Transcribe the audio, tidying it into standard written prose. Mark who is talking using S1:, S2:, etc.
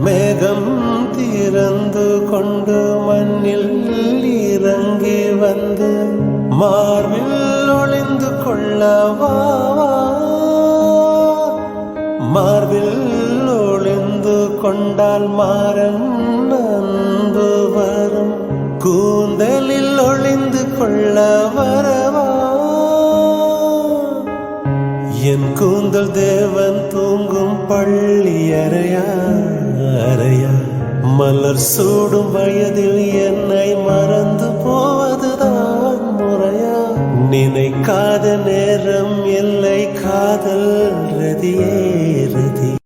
S1: மேகம் திறந்து கொண்டு மண்ணில் இறங்கி வந்து மார்பில் ஒளிந்து கொள்ளவா, மார்பில் ஒளிந்து கொண்டால் மாறன் அன்பு வரும், கூந்தலில் ஒளிந்து கொள்ள வரவா. என் கூந்தல் தேவன் தூங்கும் பள்ளி அறையா அறையா, மலர் சூடும் வயதில் என்னை மறந்து போவதுதான் முறையா. நினைக்காத நேரம் இல்லை காதல் ரதியே.